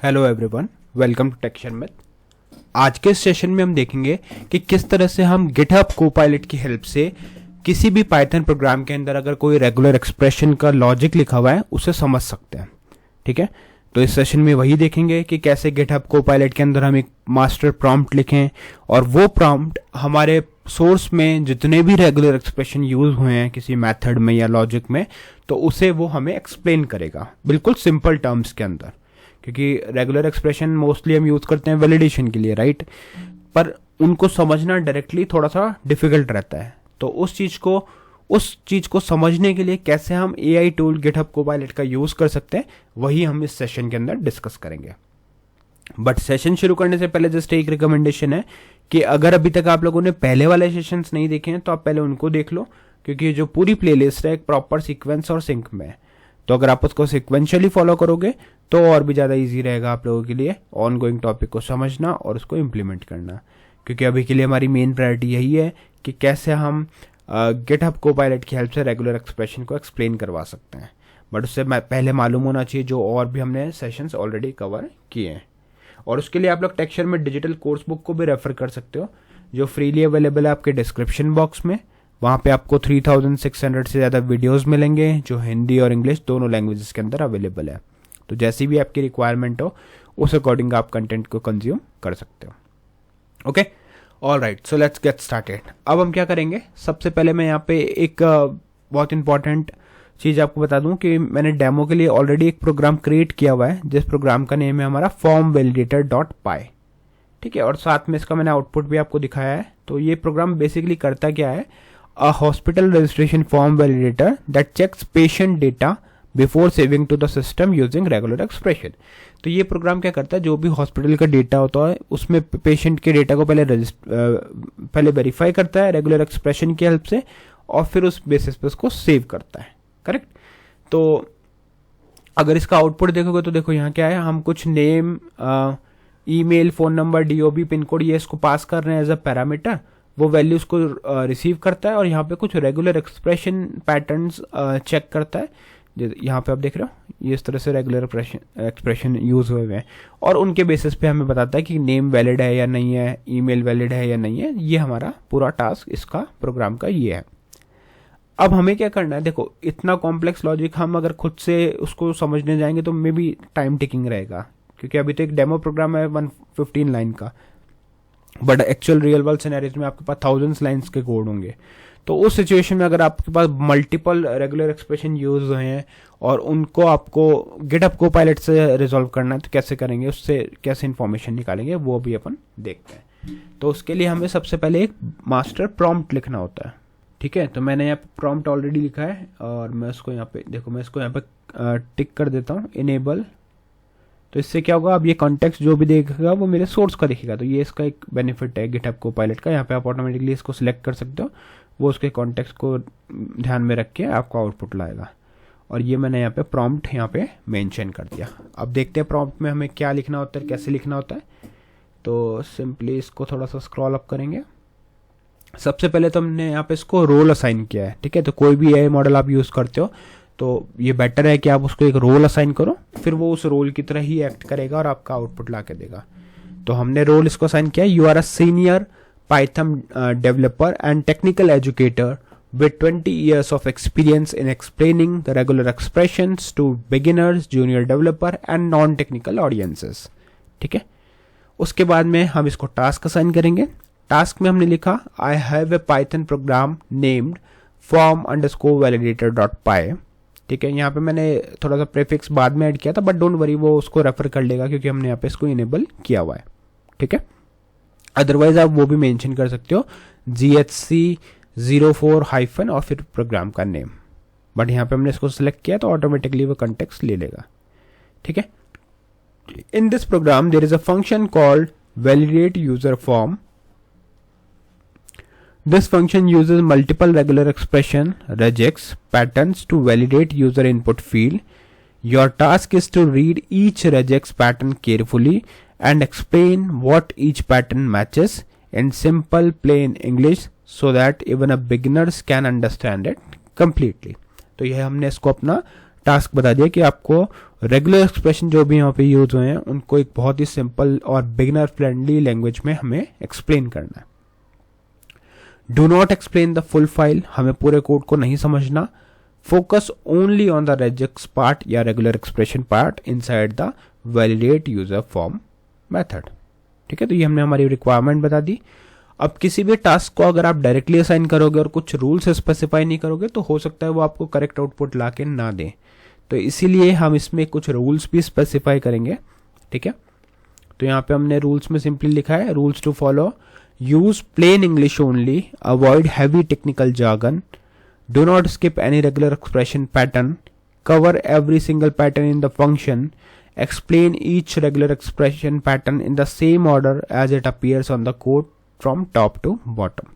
Hello everyone, welcome to टेक्शन में। आज के सेशन में हम देखेंगे कि किस तरह से हम गिटहब कोपायलट की हेल्प से किसी भी पाइथन प्रोग्राम के अंदर अगर कोई रेगुलर एक्सप्रेशन का लॉजिक लिखा हुआ है उसे समझ सकते हैं। ठीक है, तो इस सेशन में वही देखेंगे कि कैसे गिटहब कोपायलट के अंदर हम एक मास्टर प्रॉम्प्ट लिखें और वो प्रॉम्प्ट हमारे सोर्स में जितने भी रेगुलर एक्सप्रेशन यूज हुए हैं किसी मेथड में या लॉजिक में, तो उसे वो हमें एक्सप्लेन करेगा बिल्कुल सिंपल टर्म्स के अंदर। क्योंकि रेगुलर एक्सप्रेशन मोस्टली हम यूज करते हैं वैलिडेशन के लिए, राइट, पर उनको समझना डायरेक्टली थोड़ा सा डिफिकल्ट रहता है। तो उस चीज को समझने के लिए कैसे हम एआई टूल गिटहब कोपायलट का यूज कर सकते हैं, वही हम इस सेशन के अंदर डिस्कस करेंगे। बट सेशन शुरू करने से पहले जस्ट एक रिकमेंडेशन है कि अगर अभी तक आप लोगों ने पहले वाले सेशंस नहीं देखे हैं तो आप पहले उनको देख लो, क्योंकि जो पूरी प्लेलिस्ट है एक प्रॉपर सीक्वेंस और सिंक में है। तो अगर आप उसको सिक्वेंशियली फॉलो करोगे तो और भी ज़्यादा इजी रहेगा आप लोगों के लिए ऑन गोइंग टॉपिक को समझना और उसको इम्प्लीमेंट करना। क्योंकि अभी के लिए हमारी मेन प्रायोरिटी यही है कि कैसे हम गिटहब कोपायलट की हेल्प से रेगुलर एक्सप्रेशन को एक्सप्लेन करवा सकते हैं। बट उससे पहले मालूम होना चाहिए जो और भी हमने सेशंस ऑलरेडी कवर किए हैं। और उसके लिए आप लोग टेक्सचर में डिजिटल कोर्स बुक को भी रेफर कर सकते हो, जो फ्रीली अवेलेबल है आपके डिस्क्रिप्शन बॉक्स में। वहाँ पे आपको 3600 से ज़्यादा वीडियोस मिलेंगे जो हिंदी और इंग्लिश दोनों लैंग्वेजेस के अंदर अवेलेबल है। तो जैसी भी आपकी रिक्वायरमेंट हो उस अकॉर्डिंग आप कंटेंट को कंज्यूम कर सकते हो। Okay, all right, so let's get started. अब हम क्या करेंगे, सबसे पहले मैं यहाँ पे एक बहुत इंपॉर्टेंट चीज़ आपको बता दूं कि मैंने डेमो के लिए ऑलरेडी एक प्रोग्राम क्रिएट किया हुआ है जिस प्रोग्राम का नेम है हमारा formValidator.py। ठीक है, और साथ में इसका मैंने आउटपुट भी आपको दिखाया है। तो ये प्रोग्राम बेसिकली करता क्या है, a hospital registration form validator that checks patient data before saving to the system using regular expression। तो ये प्रोग्राम क्या करता है, जो भी हॉस्पिटल का डेटा होता है उसमें पेशेंट के डेटा को पहले वेरीफाई करता है रेगुलर एक्सप्रेशन की हेल्प से और फिर उस बेसिस पे उसको सेव करता है। करेक्ट। तो अगर इसका आउटपुट देखोगे तो देखो यहाँ क्या है, हम कुछ name, email, phone number, DOB, pin code ये इसको पास कर रहे हैं एज अ पैरामीटर। वो वैल्यूज को रिसीव करता है और यहाँ पे कुछ रेगुलर एक्सप्रेशन पैटर्न्स चेक करता है। यहाँ पे आप देख रहे हो ये इस तरह से रेगुलर एक्सप्रेशन यूज हुए हुए हैं और उनके बेसिस पे हमें बताता है कि नेम वैलिड है या नहीं है, ईमेल वैलिड है या नहीं है। ये हमारा पूरा टास्क इसका प्रोग्राम का ये है। अब हमें क्या करना है, देखो इतना कॉम्प्लेक्स लॉजिक हम अगर खुद से उसको समझने जाएंगे तो मे बी टाइम टेकिंग रहेगा, क्योंकि अभी तो एक डेमो प्रोग्राम है 115 लाइन का, but actual real world scenarios में आपके पास थाउजेंड्स लाइंस के कोड होंगे। तो उस सिचुएशन में अगर आपके पास मल्टीपल रेगुलर एक्सप्रेशन यूज हुए हैं और उनको आपको गिटहब कोपायलट से रिजॉल्व करना है तो कैसे करेंगे, उससे कैसे इन्फॉर्मेशन निकालेंगे वो भी अपन देखते हैं। तो उसके लिए हमें सबसे पहले एक मास्टर प्रॉम्प्ट लिखना होता है। ठीक है, तो मैंने यहाँ पे प्रॉम्प्ट ऑलरेडी लिखा है और मैं उसको यहाँ पे देखो, मैं इसको यहाँ पे टिक कर देता हूँ इनेबल। तो इससे क्या होगा, अब ये कॉन्टेक्स्ट जो भी देखेगा वो मेरे सोर्स का दिखेगा। तो ये इसका एक बेनिफिट है गिटहब कोपायलट का। यहाँ पे आप ऑटोमेटिकली इसको सिलेक्ट कर सकते हो, वो उसके कॉन्टेक्स्ट को ध्यान में रख के आपको आउटपुट लाएगा। और ये मैंने यहाँ पे प्रॉम्प्ट यहाँ पे मेंशन कर दिया। अब देखते हैं प्रॉम्प्ट में हमें क्या लिखना होता है, कैसे लिखना होता है। तो सिंपली इसको थोड़ा सा स्क्रॉल अप करेंगे। सबसे पहले तो हमने यहाँ पे इसको रोल असाइन किया है। ठीक है, तो कोई भी एआई मॉडल आप यूज करते हो तो ये बेटर है कि आप उसको एक रोल असाइन करो, फिर वो उस रोल की तरह ही एक्ट करेगा और आपका आउटपुट ला के देगा। तो हमने रोल इसको असाइन किया, you are a senior Python developer and technical educator with 20 years of experience in explaining the regular expressions to beginners, junior developer and non-technical audiences। ठीक है, उसके बाद में हम इसको टास्क असाइन करेंगे। टास्क में हमने लिखा I have a Python program named form_validator.py। ठीक है, यहाँ पे मैंने थोड़ा सा प्रीफिक्स बाद में ऐड किया था, बट डोंट वरी, वो उसको रेफर कर लेगा क्योंकि हमने यहाँ पे इसको इनेबल किया हुआ है। ठीक है, अदरवाइज आप वो भी मेंशन कर सकते हो GHC04- और फिर प्रोग्राम का नेम, बट यहाँ पे हमने इसको सिलेक्ट किया तो ऑटोमेटिकली वो कंटेक्स्ट ले लेगा। ठीक है, in this program there is a function called validate user form. This function uses multiple regular expression regex patterns to validate user input field. Your task is to read each regex pattern carefully and explain what each pattern matches in simple plain English so that even a beginners can understand it completely. तो यह हमने इसको अपना task बता दिया कि आपको regular expression जो भी यहाँ पे यूज हुए हैं उनको एक बहुत ही सिंपल और बिगिनर फ्रेंडली लैंग्वेज में हमें एक्सप्लेन करना है. Do not explain the full file, हमें पूरे कोड को नहीं समझना. Focus only on the regex part या regular expression part inside the validate user form method. ठीक है, तो ये हमने हमारी रिक्वायरमेंट बता दी. अब किसी भी टास्क को अगर आप डायरेक्टली असाइन करोगे और कुछ रूल्स स्पेसिफाई नहीं करोगे तो हो सकता है वो आपको करेक्ट आउटपुट ला के ना दे. तो इसीलिए हम इसमें कुछ रूल्स भी स्पेसिफाई करेंगे. ठीक है, तो यहाँ पे हमने रूल्स में सिंपली लिखा है rules to follow. Use plain English only, avoid heavy technical jargon, do not skip any regular expression pattern, cover every single pattern in the function, explain each regular expression pattern in the same order as it appears on the code from top to bottom.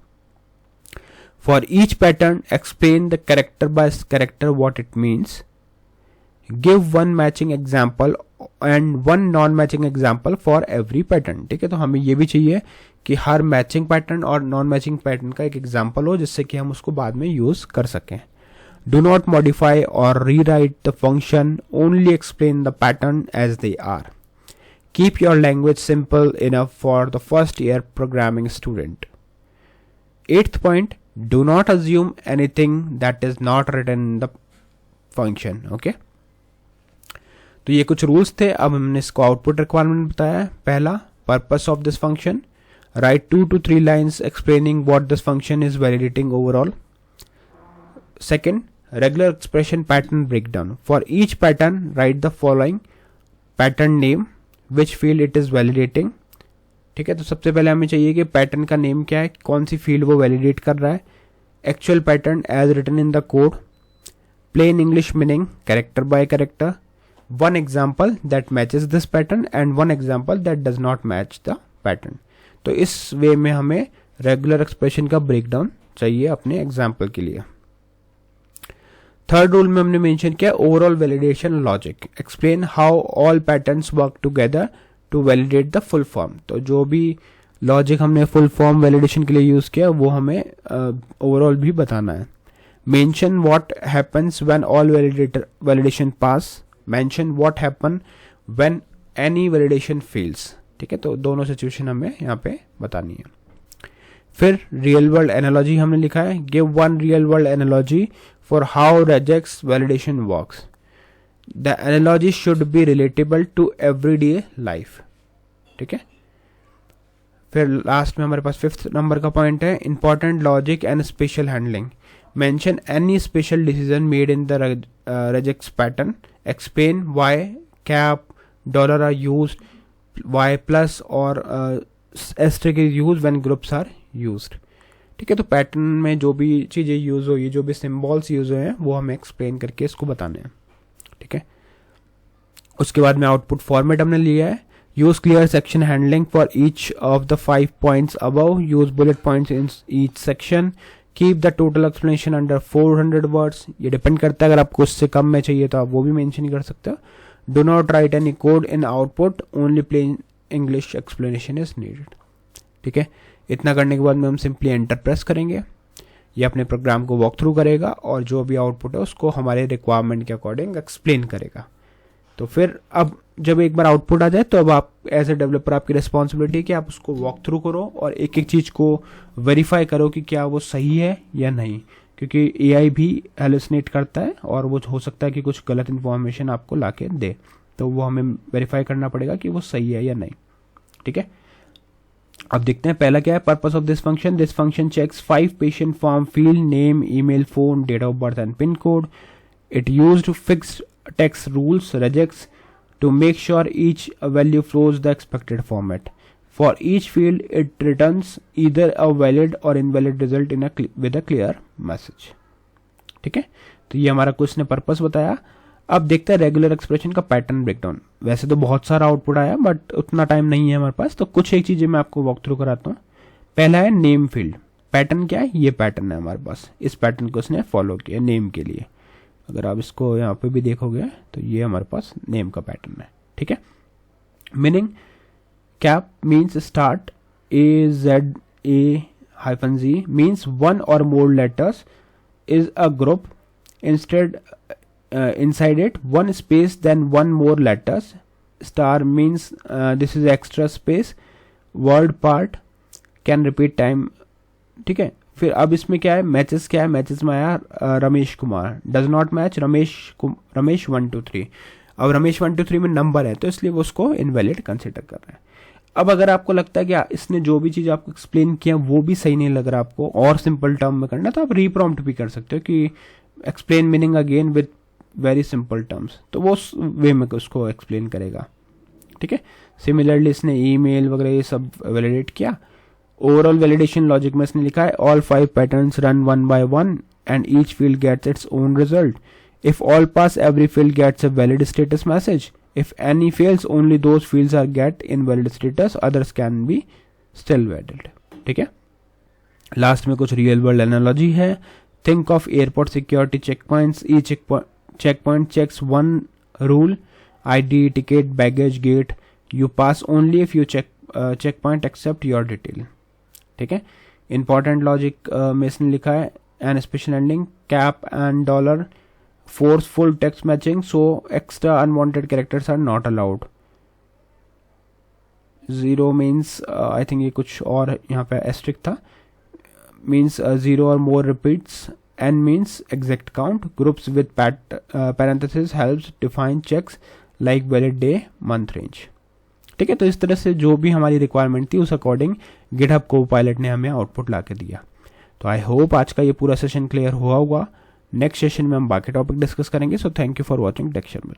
For each pattern, explain the character by character what it means. Give one matching example and one non-matching example for every pattern. ठीक है, तो हमें ये भी चाहिए कि हर matching pattern और non matching pattern का एक एग्जाम्पल हो जिससे कि हम उसको बाद में यूज कर सकें. Do not modify or rewrite the function, only explain the pattern as they are. Keep your language simple enough for the first year programming student. 8th point, do not assume anything that is not written in the function. Okay? तो ये कुछ rules थे. अब हमने इसको output requirement बताया. पहला, purpose of this function. Write 2 to 3 lines explaining what this function is validating overall. Second, regular expression pattern breakdown. For each pattern, write the following pattern name, which field it is validating. ठीक है, तो सबसे पहले हमें चाहिए कि pattern का name क्या है, कौन सी फील्ड वो वैलिडेट कर रहा है. Actual pattern as written in the code. Plain English meaning character by character. One example that matches this pattern and one example that does not match the pattern. तो इस वे में हमें रेगुलर एक्सप्रेशन का breakdown चाहिए अपने example के लिए. Third rule में हमने मेंशन किया overall validation logic. Explain how all patterns work together to validate the full form. तो जो भी लॉजिक हमने फुल फॉर्म वैलिडेशन के लिए यूज किया वो हमें ओवरऑल भी बताना है. Mention what happens when all validation pass. Mention what happen when any validation fails. ठीक है, तो दोनों सिचुएशन हमें यहाँ पे बतानी है. फिर रियल वर्ल्ड एनालॉजी हमने लिखा है. Give one real world analogy for how regex validation works. The analogy should be relatable to everyday life. ठीक है, फिर लास्ट में हमारे पास 5th नंबर का पॉइंट है important logic and special handling. Mention any special decision made in the regex pattern. Explain why cap dollar are used, why plus or asterisk is used when groups are used. ठीक है, तो pattern में जो भी चीज़ें use हुई, जो भी सिंबल्स यूज़ हुए हैं वो हमें एक्सप्लेन करके इसको बताने हैं. ठीक है, उसके बाद में आउटपुट फॉर्मेट हमने लिया है. Use clear section handling for each of the 5 points above. Use bullet points in each section. Keep the total explanation under 400 words. ये डिपेंड करता है, अगर आपको उससे कम में चाहिए तो आप वो भी मेंशन कर सकते हो. Do not write any code in output, only plain English explanation is needed. ठीक है, इतना करने के बाद में हम सिंपली एंटर प्रेस करेंगे. ये अपने प्रोग्राम को वॉक थ्रू करेगा और जो भी आउटपुट है उसको हमारे रिक्वायरमेंट के अकॉर्डिंग एक्सप्लेन करेगा. तो फिर अब जब एक बार आउटपुट आ जाए तो अब आप एज ए डेवलपर आपकी रिस्पॉन्सिबिलिटी है कि आप उसको वॉक थ्रू करो और एक एक चीज़ को वेरीफाई करो कि क्या वो सही है या नहीं, क्योंकि एआई भी हेलुसिनेट करता है और वो हो सकता है कि कुछ गलत इन्फॉर्मेशन आपको ला के दे. तो वो हमें वेरीफाई करना पड़ेगा कि वो सही है या नहीं. ठीक है, अब देखते हैं पहला क्या है. Purpose of this function checks 5 patient form field name, email, phone, date of birth and pin code. It used fixed text rules regex to make sure each value flows the expected format. For each field, it returns either a valid or invalid result with a clear message. ठीक है, तो ये हमारा कुछ ने purpose बताया. अब देखते हैं रेगुलर एक्सप्रेशन का पैटर्न ब्रेकडाउन. वैसे तो बहुत सारा आउटपुट आया बट उतना टाइम नहीं है हमारे पास, तो कुछ एक चीजें मैं आपको वॉक थ्रू कराता हूँ. पहला है नेम फील्ड. पैटर्न क्या है, ये पैटर्न है हमारे पास. इस पैटर्न को उसने फॉलो किया नेम के लिए. अगर आप इसको यहाँ पे भी देखोगे तो ये हमारे पास नेम का पैटर्न है. ठीक है, meaning cap means start, AZA-Z means 1 or more letters, is a group. Instead inside it one space then one more letters. Star means this is extra space. Word part can repeat time. ठीक है, फिर अब इसमें क्या है, matches क्या है, matches में आया Ramesh Kumar, does not match Ramesh 123. अब रमेश 123 में नंबर है तो इसलिए वो उसको इनवैलिड कंसिडर कर रहे हैं. अब अगर आपको लगता है कि इसने जो भी चीज़ आपको एक्सप्लेन किया वो भी सही नहीं लग रहा आपको और सिंपल टर्म में करना, तो आप रीप्रॉम्प्ट भी कर सकते हो कि explain meaning again with very simple terms, तो वो उस वे में उसको एक्सप्लेन करेगा. ठीक है, सिमिलरली इसने ईमेल वगैरह ये सब वैलिडेट किया. ओवरऑल वैलिडेशन लॉजिक में इसने लिखा है all 5 patterns run one by one and each field gets its own result. If all pass every field gets a valid status message. If any fails, only those fields are get invalid status, others can be still valid. ठीक है, last में कुछ real world analogy है. Think of airport security check points. Each check point checks one rule, ID, ticket, baggage, gate. You pass only if you check point accept your detail. ठीक है, important logic में इसने लिखा है an special ending cap and dollar. Forceful text matching, so extra unwanted characters are not allowed. 0 means I think ये कुछ और यहाँ पे asterisk था, means 0 or more repeats. N means exact count. Groups with parentheses helps define checks like valid day, month range. ठीक है, तो इस तरह से जो भी हमारी रिक्वायरमेंट थी उस अकॉर्डिंग GitHub Copilot ने हमें आउटपुट ला के दिया. तो आई होप आज का ये पूरा सेशन क्लियर हुआ होगा. नेक्स्ट सेशन में हम बाकी टॉपिक डिस्कस करेंगे. So thank you for watching texture में.